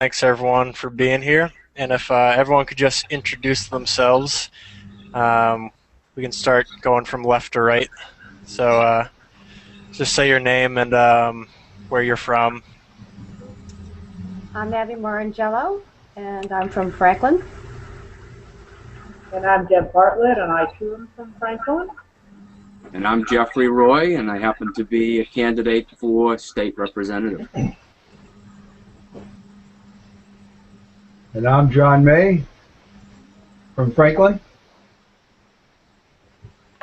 Thanks everyone for being here. And if everyone could just introduce themselves, um, we can start going from left to right. So just say your name and where you're from. I'm Abby Morangello, and I'm from Franklin. And I'm Deb Bartlett, and I too am from Franklin. And I'm Jeffrey Roy, and I happen to be a candidate for state representative. And I'm John May from Franklin.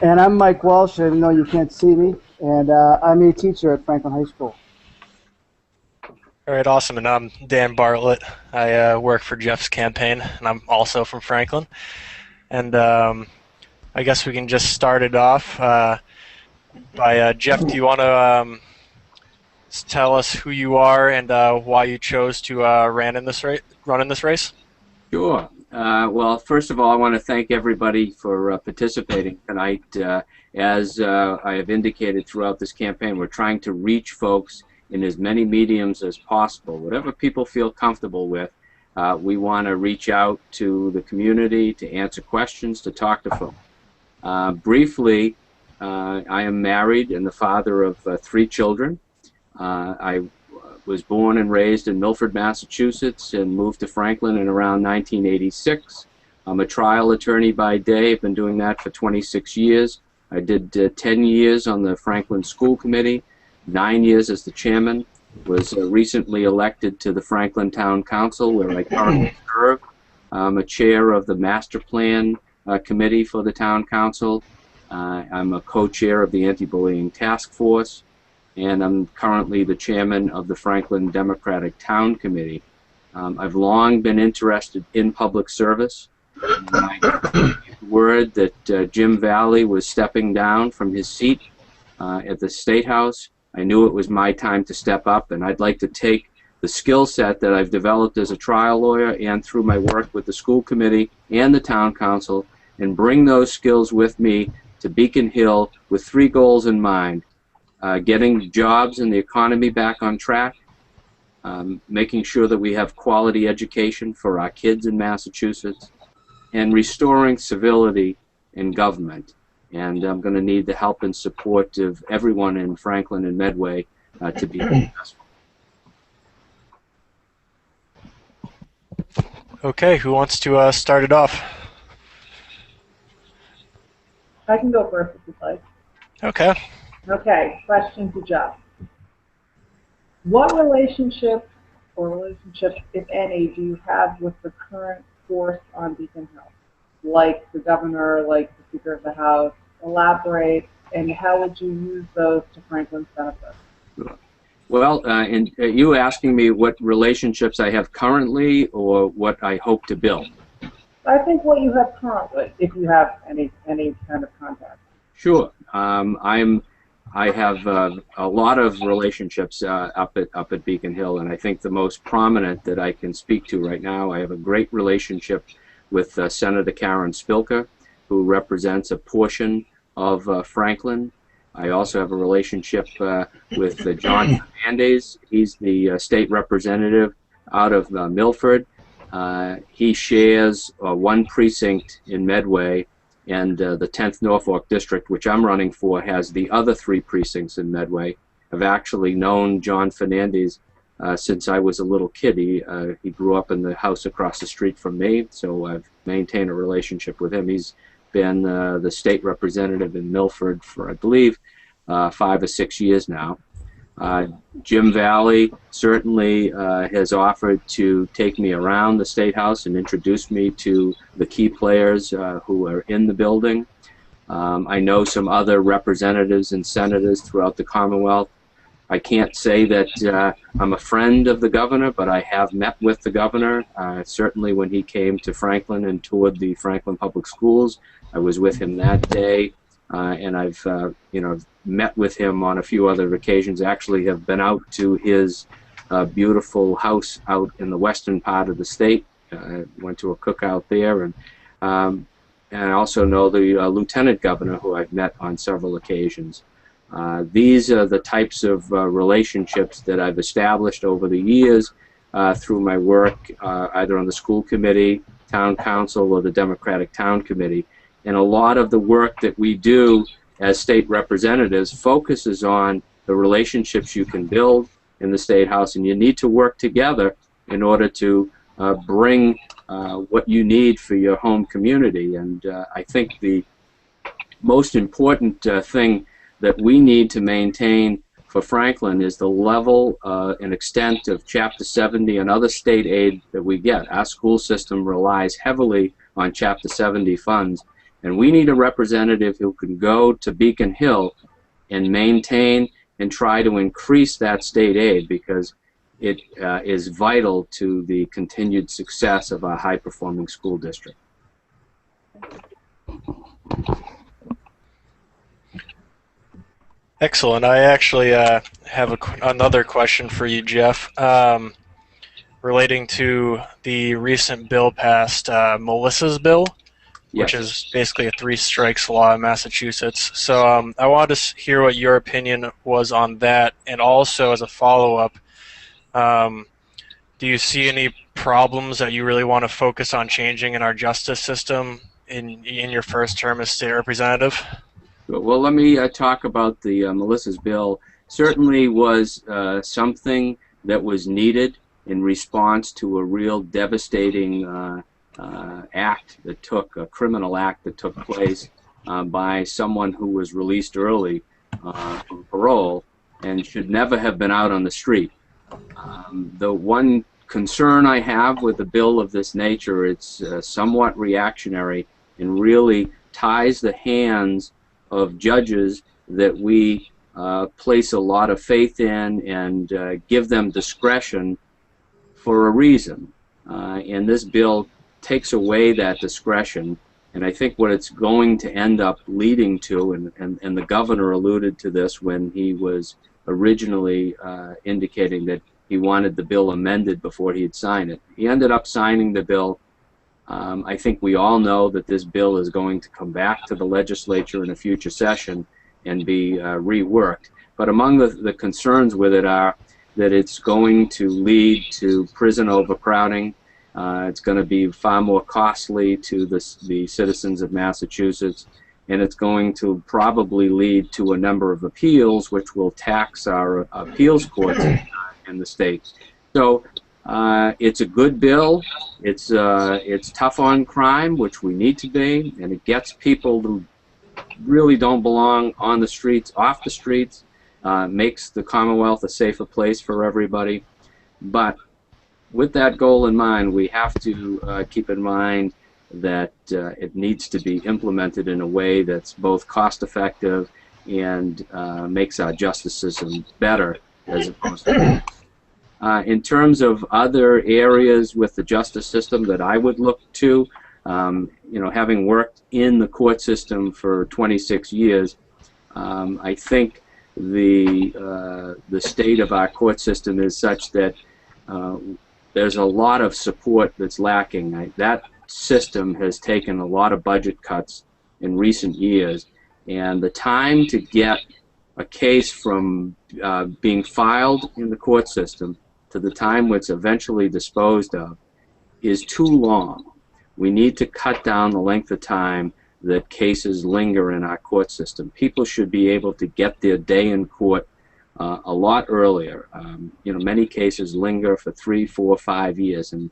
And I'm Mike Walsh, even though you can't see me, and I'm a teacher at Franklin High School. All right, awesome. And I'm Dan Bartlett. I work for Jeff's campaign, and I'm also from Franklin. And I guess we can just start it off by Jeff. Do you want to tell us who you are and why you chose to run in this race? Sure. Well, first of all, I want to thank everybody for participating tonight. As I have indicated throughout this campaign, we're trying to reach folks in as many mediums as possible. Whatever people feel comfortable with, we want to reach out to the community, to answer questions, to talk to folks. Briefly, I am married and the father of 3 children. I was born and raised in Milford, Massachusetts, and moved to Franklin in around 1986. I'm a trial attorney by day. I've been doing that for 26 years. I did 10 years on the Franklin School Committee, 9 years as the chairman. Was recently elected to the Franklin Town Council, where I currently serve. I'm a chair of the Master Plan Committee for the Town Council. I'm a co-chair of the Anti-Bullying Task Force, and I'm currently the chairman of the Franklin Democratic Town Committee. I've long been interested in public service. I got word that Jim Valley was stepping down from his seat at the State House. I knew it was my time to step up, and I'd like to take the skill set that I've developed as a trial lawyer and through my work with the school committee and the town council and bring those skills with me to Beacon Hill with 3 goals in mind: getting jobs and the economy back on track, making sure that we have quality education for our kids in Massachusetts, and restoring civility in government. And I'm going to need the help and support of everyone in Franklin and Medway to be successful. Okay, who wants to start it off? I can go first if you'd like. Okay. Okay, question to Jeff. What relationship or relationships, if any, do you have with the current force on Beacon Hill? Like the governor, like the Speaker of the House? Elaborate, and how would you use those to Franklin's benefit? Well, and you asking me what relationships I have currently or what I hope to build? I think what you have currently, if you have any kind of contact. Sure. I have a lot of relationships up at Beacon Hill, and I think the most prominent that I can speak to right now, I have a great relationship with Senator Karen Spilka, who represents a portion of Franklin. I also have a relationship with John Fernandez. He's the state representative out of Milford. He shares 1 precinct in Medway, and the 10th Norfolk District, which I'm running for, has the other 3 precincts in Medway. I've actually known John Fernandez since I was a little kid. He grew up in the house across the street from me, so I've maintained a relationship with him. He's been the state representative in Milford for, I believe, 5 or 6 years now. Jim Valley certainly has offered to take me around the State House and introduce me to the key players who are in the building. I know some other representatives and senators throughout the Commonwealth. I can't say that I'm a friend of the governor, but I have met with the governor. Certainly when he came to Franklin and toured the Franklin Public Schools, I was with him that day, and I've met with him on a few other occasions. Actually have been out to his beautiful house out in the western part of the state. Went to a cookout there, and I also know the lieutenant governor, who I've met on several occasions. These are the types of relationships that I've established over the years through my work either on the school committee, town council, or the Democratic Town Committee. And a lot of the work that we do as state representatives focuses on the relationships you can build in the State House, and you need to work together in order to bring what you need for your home community. And I think the most important thing that we need to maintain for Franklin is the level and extent of Chapter 70 and other state aid that we get. Our school system relies heavily on Chapter 70 funds, and we need a representative who can go to Beacon Hill and maintain and try to increase that state aid, because it is vital to the continued success of our high-performing school district. Excellent. I actually have another question for you, Jeff, relating to the recent bill passed, Melissa's bill, which Yes. is basically a three-strikes law in Massachusetts. So I wanted to hear what your opinion was on that, and also as a follow-up, do you see any problems that you really want to focus on changing in our justice system in your first term as state representative? Well, let me talk about the Melissa's bill. Certainly was something that was needed in response to a real devastating act that took, a criminal act that took place by someone who was released early from parole and should never have been out on the street. The one concern I have with a bill of this nature, it's somewhat reactionary and really ties the hands of judges that we place a lot of faith in and give them discretion for a reason. And this bill takes away that discretion, and I think what it's going to end up leading to, and the governor alluded to this when he was originally indicating that he wanted the bill amended before he'd sign it. He ended up signing the bill. I think we all know that this bill is going to come back to the legislature in a future session and be reworked. But among the concerns with it are that it's going to lead to prison overcrowding. It's going to be far more costly to the citizens of Massachusetts, and it's going to probably lead to a number of appeals, which will tax our appeals courts in the state. So it's a good bill. It's tough on crime, which we need to be, and it gets people who really don't belong on the streets off the streets, makes the Commonwealth a safer place for everybody. But with that goal in mind, we have to keep in mind that it needs to be implemented in a way that's both cost-effective and makes our justice system better, as opposed to in terms of other areas with the justice system that I would look to, you know, having worked in the court system for 26 years, I think the state of our court system is such that there's a lot of support that's lacking. That system has taken a lot of budget cuts in recent years, and the time to get a case from being filed in the court system to the time it's eventually disposed of is too long. We need to cut down the length of time that cases linger in our court system. People should be able to get their day in court a lot earlier. You know, many cases linger for 3, 4, 5 years, and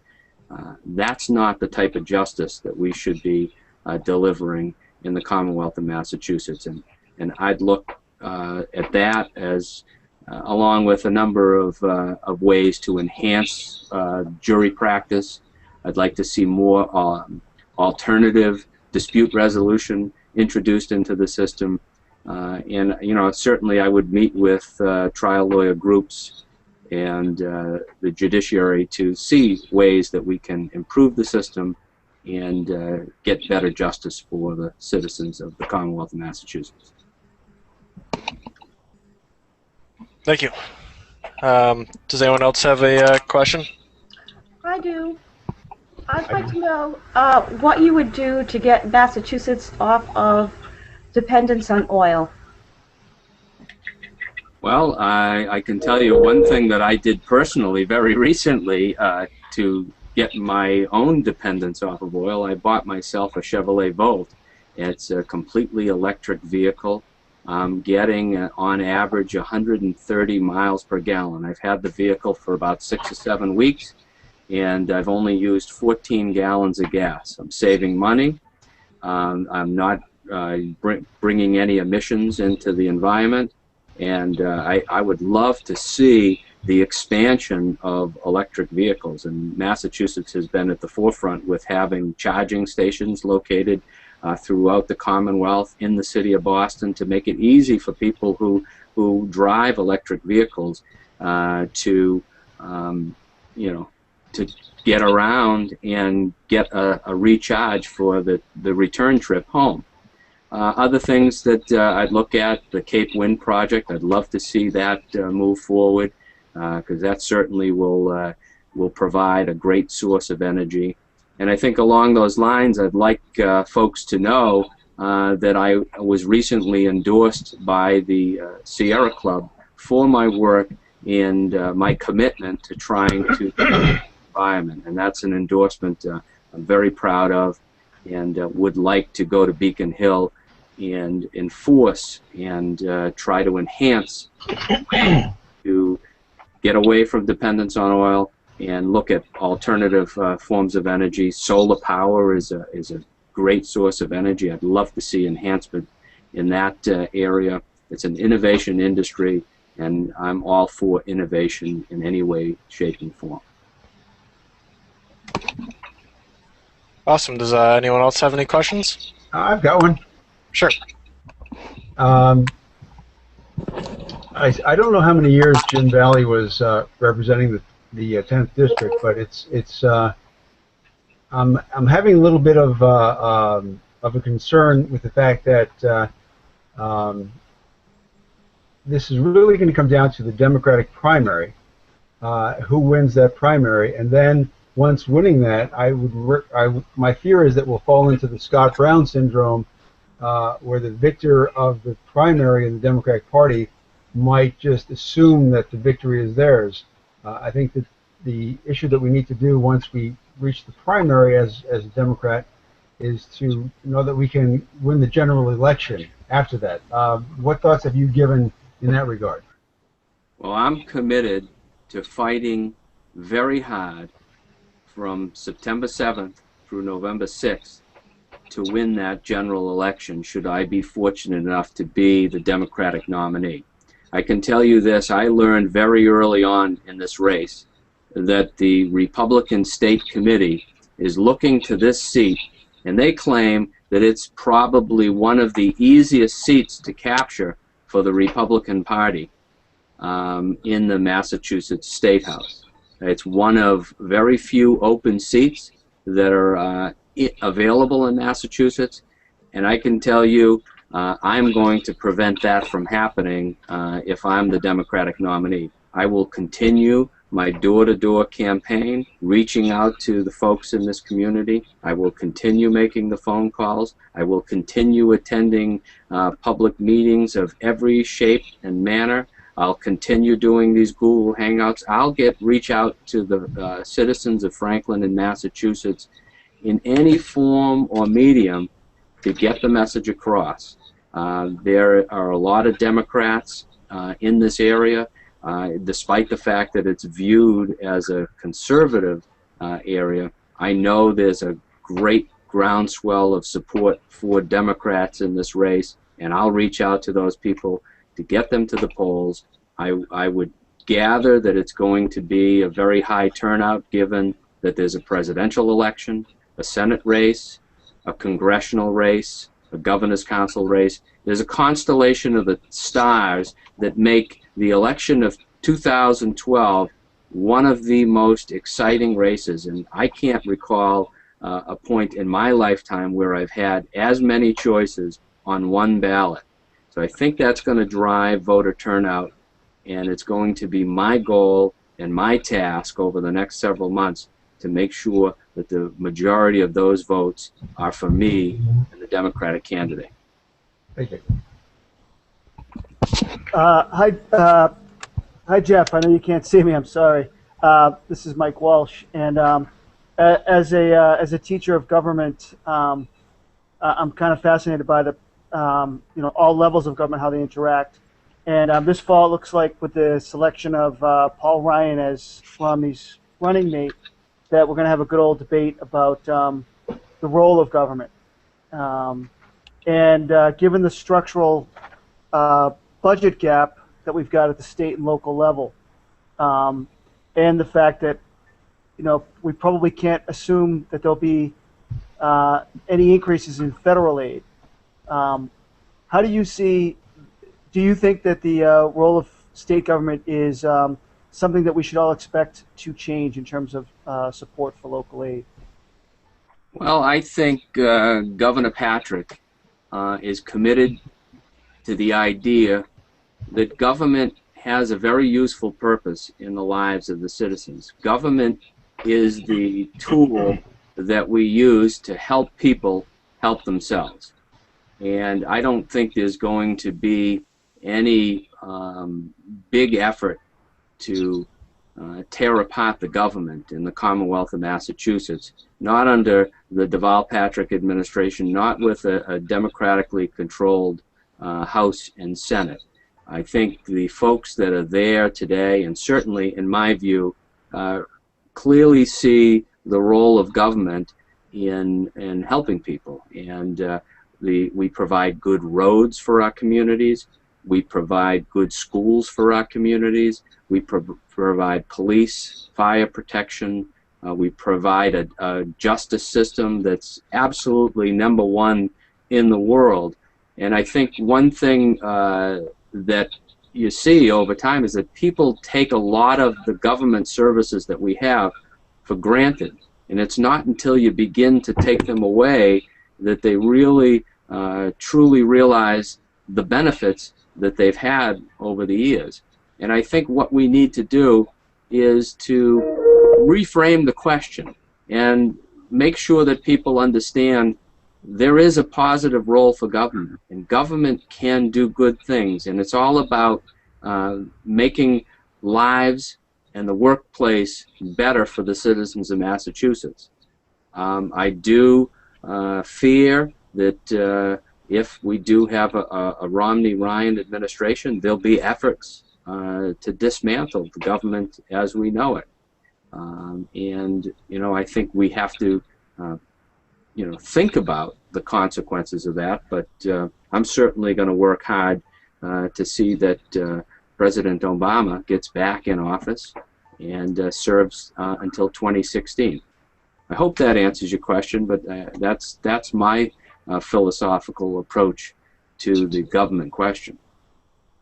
that's not the type of justice that we should be delivering in the Commonwealth of Massachusetts. And I'd look at that as along with a number of ways to enhance jury practice. I'd like to see more alternative dispute resolution introduced into the system. And, you know, certainly I would meet with trial lawyer groups and the judiciary to see ways that we can improve the system and get better justice for the citizens of the Commonwealth of Massachusetts. Thank you. Does anyone else have a question? I do. I'd like to know what you would do to get Massachusetts off of dependence on oil. Well, I can tell you one thing that I did personally very recently to get my own dependence off of oil. I bought myself a Chevrolet Volt. It's a completely electric vehicle. I'm getting, on average, 130 miles per gallon. I've had the vehicle for about 6 or 7 weeks, and I've only used 14 gallons of gas. I'm saving money. I'm not bringing any emissions into the environment. And I would love to see the expansion of electric vehicles. And Massachusetts has been at the forefront with having charging stations located throughout the Commonwealth, in the city of Boston, to make it easy for people who drive electric vehicles to, you know, to get around and get a recharge for the return trip home. Other things that I'd look at, the Cape Wind project, I'd love to see that move forward, because that certainly will provide a great source of energy. And I think along those lines, I'd like folks to know that I was recently endorsed by the Sierra Club for my work and my commitment to trying to the environment. And that's an endorsement I'm very proud of, and would like to go to Beacon Hill and enforce and try to enhance to get away from dependence on oil and look at alternative forms of energy. Solar power is a great source of energy. I'd love to see enhancement in that area. It's an innovation industry, and I'm all for innovation in any way, shape, and form. Awesome. Does anyone else have any questions? I've got one. Sure. I don't know how many years Jim Valley was representing the 10th district, but I'm having a little bit of a concern with the fact that this is really going to come down to the Democratic primary, who wins that primary, and then once winning that, my fear is that we'll fall into the Scott Brown syndrome, where the victor of the primary in the Democratic Party might just assume that the victory is theirs. I think that the issue that we need to do once we reach the primary as a Democrat is to know that we can win the general election after that. What thoughts have you given in that regard? Well, I'm committed to fighting very hard from September 7th through November 6th to win that general election, should I be fortunate enough to be the Democratic nominee. I can tell you this, I learned very early on in this race that the Republican State Committee is looking to this seat, and they claim that it's probably one of the easiest seats to capture for the Republican Party in the Massachusetts State House. It's one of very few open seats that are available in Massachusetts, and I can tell you I'm going to prevent that from happening if I'm the Democratic nominee. I will continue my door-to-door campaign, reaching out to the folks in this community. I will continue making the phone calls. I will continue attending public meetings of every shape and manner. I'll continue doing these Google Hangouts. I'll reach out to the citizens of Franklin and Massachusetts in any form or medium to get the message across. There are a lot of Democrats in this area, despite the fact that it's viewed as a conservative area. I know there's a great groundswell of support for Democrats in this race, and I'll reach out to those people to get them to the polls. I would gather that it's going to be a very high turnout, given that there's a presidential election, a Senate race, a congressional race, a governor's council race. There's a constellation of the stars that make the election of 2012 one of the most exciting races, and I can't recall a point in my lifetime where I've had as many choices on one ballot. So I think that's going to drive voter turnout, and it's going to be my goal and my task over the next several months to make sure that the majority of those votes are for me and the Democratic candidate. Thank you. Hi, Jeff. I know you can't see me. I'm sorry. This is Mike Walsh, and as a teacher of government, I'm kind of fascinated by the all levels of government, how they interact. And this fall, it looks like with the selection of Paul Ryan as Romney's running mate, that we're going to have a good old debate about the role of government. And given the structural budget gap that we've got at the state and local level, and the fact that we probably can't assume that there'll be any increases in federal aid. How do you see? Do you think that the role of state government is something that we should all expect to change in terms of support for local aid? Well, I think Governor Patrick is committed to the idea that government has a very useful purpose in the lives of the citizens. Government is the tool that we use to help people help themselves. And I don't think there's going to be any big effort to tear apart the government in the Commonwealth of Massachusetts, not under the Deval Patrick administration, not with a democratically controlled House and Senate. I think the folks that are there today, and certainly in my view, clearly see the role of government in helping people. And we provide good roads for our communities. We provide good schools for our communities. We provide police, fire protection. We provide a justice system that's absolutely #1 in the world. And I think one thing that you see over time is that people take a lot of the government services that we have for granted. And it's not until you begin to take them away that they really truly realize the benefits that they've had over the years. And I think what we need to do is to reframe the question and make sure that people understand there is a positive role for government, and government can do good things, and it's all about making lives and the workplace better for the citizens of Massachusetts. I do fear that if we do have a Romney-Ryan administration, there'll be efforts to dismantle the government as we know it. And I think we have to think about the consequences of that, but I'm certainly going to work hard to see that President Obama gets back in office and serves until 2016. I hope that answers your question, but that's my philosophical approach to the government question.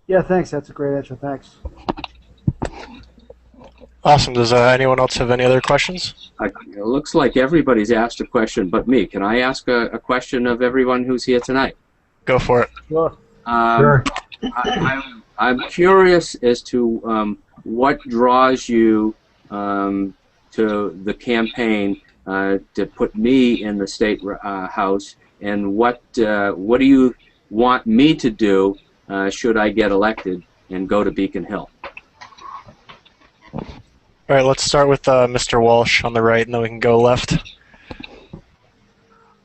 Yeah, thanks. That's a great answer. Thanks. Awesome. Does anyone else have any other questions? It looks like everybody's asked a question but me. Can I ask a question of everyone who's here tonight? Go for it. Sure. Sure. I'm curious as to what draws you to the campaign to put me in the state house, and what do you want me to do should I get elected and go to Beacon Hill? All right, let's start with Mr. Walsh on the right, and then we can go left.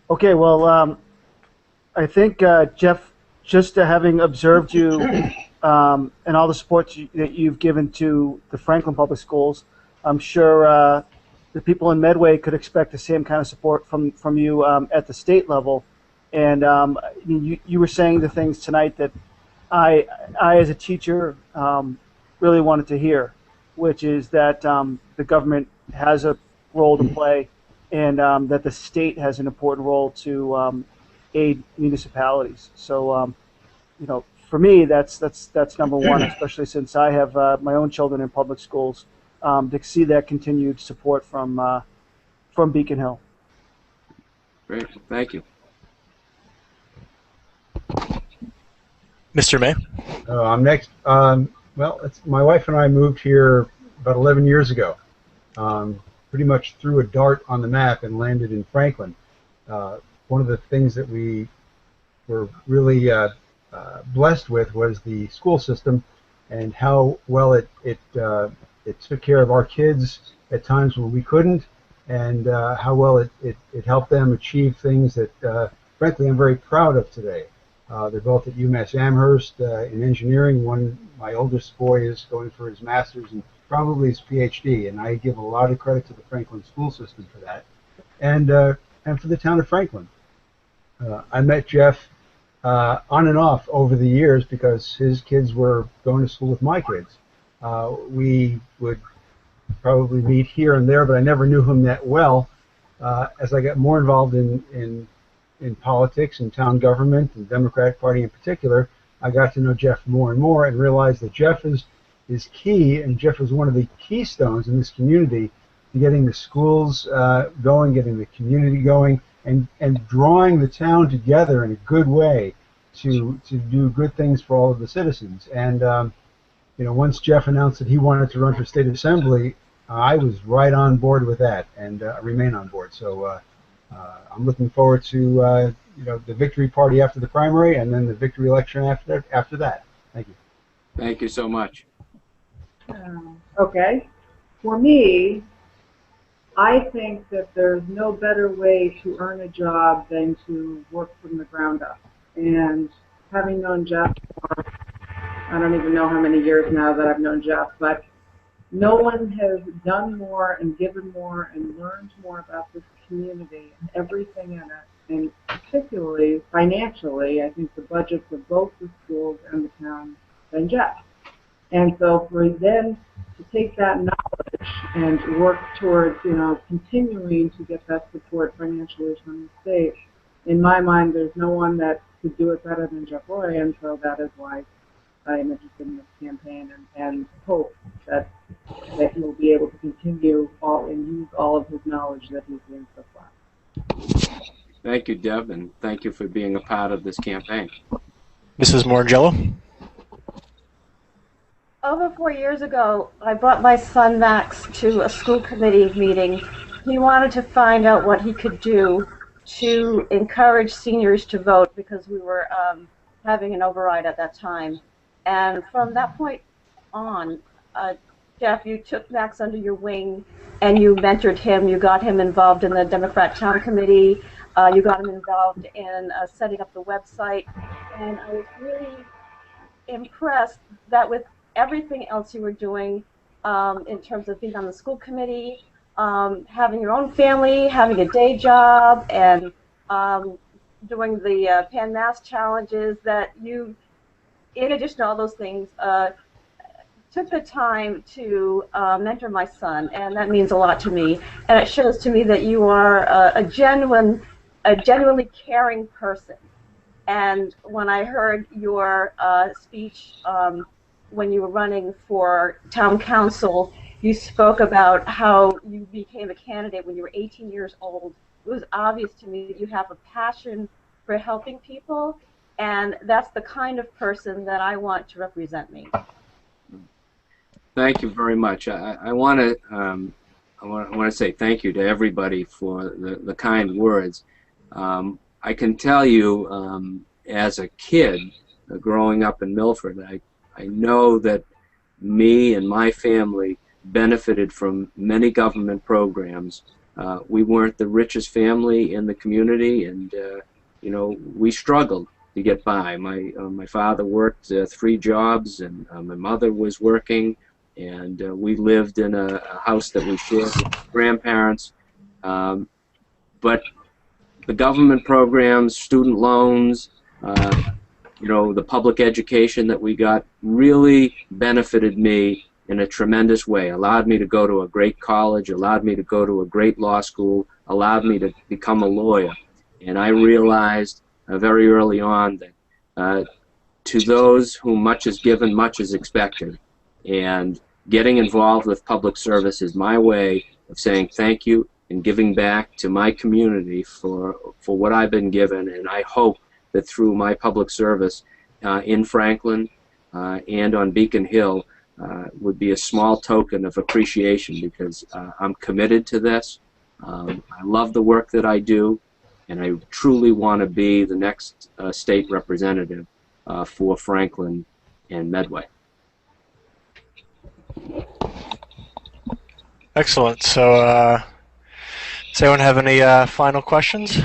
Okay, well, I think, Jeff, just having observed you and all the support that you've given to the Franklin Public Schools, I'm sure the people in Medway could expect the same kind of support from you at the state level. And you were saying the things tonight that I as a teacher, really wanted to hear, which is that the government has a role to play, and that the state has an important role to aid municipalities. So, for me, that's #1, especially since I have my own children in public schools. To see that continued support from Beacon Hill. Great, thank you. Mr. May? I'm next. Well, my wife and I moved here about 11 years ago. Pretty much threw a dart on the map and landed in Franklin. One of the things that we were really blessed with was the school system and how well it took care of our kids at times when we couldn't, and how well it helped them achieve things that, frankly, I'm very proud of today. They're both at UMass Amherst in engineering. My oldest boy is going for his master's and probably his PhD, and I give a lot of credit to the Franklin school system for that, and for the town of Franklin. I met Jeff on and off over the years because his kids were going to school with my kids. We would probably meet here and there, but I never knew him that well. As I got more involved in politics and town government and the Democratic Party in particular, I got to know Jeff more and more and realized that Jeff is key, and Jeff is one of the keystones in this community to getting the schools going, getting the community going, and drawing the town together in a good way to do good things for all of the citizens. And once Jeff announced that he wanted to run for state assembly, I was right on board with that, and remain on board. So I'm looking forward to the victory party after the primary, and then the victory election after that. Thank you. Thank you so much. Okay. For me, I think that there's no better way to earn a job than to work from the ground up. And having known Jeff for, I don't even know how many years now that I've known Jeff, but no one has done more and given more and learned more about this community and everything in it, and particularly financially, I think the budgets of both the schools and the town than Jeff. And so for them to take that knowledge and work towards, continuing to get that support financially from the state, in my mind, there's no one that could do it better than Jeff Roy, and so that is why I am interested in this campaign and hope that he'll be able to continue and use all of his knowledge that he's gained so far. Thank you, Deb, and thank you for being a part of this campaign. Mrs. Morangello? Over 4 years ago, I brought my son Max to a school committee meeting. He wanted to find out what he could do to encourage seniors to vote because we were having an override at that time. And from that point on, Jeff, you took Max under your wing and you mentored him. You got him involved in the Democrat Town Committee. You got him involved in setting up the website. And I was really impressed that with everything else you were doing in terms of being on the school committee, having your own family, having a day job, and doing the Pan Mass challenges, that you, in addition to all those things, took the time to mentor my son, and that means a lot to me. And it shows to me that you are a genuinely caring person. And when I heard your speech when you were running for town council, you spoke about how you became a candidate when you were 18 years old. It was obvious to me that you have a passion for helping people, and that's the kind of person that I want to represent me. Thank you very much. I want to say thank you to everybody for the kind words. I can tell you, as a kid growing up in Milford, I know that me and my family benefited from many government programs. We weren't the richest family in the community, and we struggled to get by. My father worked 3 jobs, and my mother was working, and we lived in a house that we shared with grandparents. But the government programs, student loans, the public education that we got really benefited me in a tremendous way, allowed me to go to a great college, allowed me to go to a great law school, allowed me to become a lawyer. And I realized very early on that to those whom much is given, much is expected. And getting involved with public service is my way of saying thank you and giving back to my community for what I've been given. And I hope that through my public service in Franklin and on Beacon Hill would be a small token of appreciation, because I'm committed to this. I love the work that I do, and I truly want to be the next state representative for Franklin and Medway. Excellent. So, does anyone have any final questions?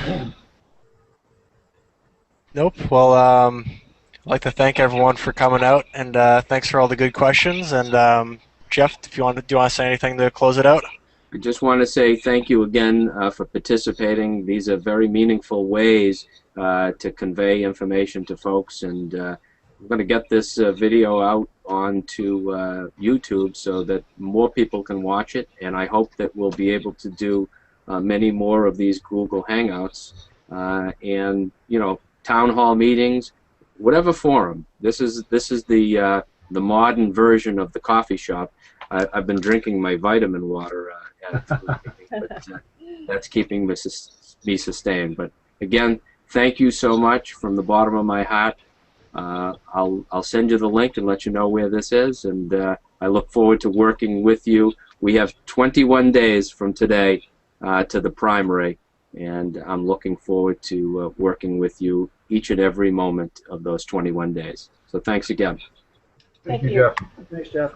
Nope. Well, I'd like to thank everyone for coming out, and thanks for all the good questions. And Jeff, if you want to, do you want to say anything to close it out? I just want to say thank you again for participating. These are very meaningful ways to convey information to folks, and I'm going to get this video out onto YouTube so that more people can watch it, and I hope that we'll be able to do many more of these Google Hangouts and, you know, town hall meetings, whatever forum. This is the modern version of the coffee shop. I've been drinking my vitamin water at the meeting, but that's keeping me sustained. But again, thank you so much from the bottom of my heart. I'll send you the link and let you know where this is, and I look forward to working with you. We have 21 days from today to the primary, and I'm looking forward to working with you each and every moment of those 21 days. So thanks again. Thank you, Jeff. Thanks, Jeff.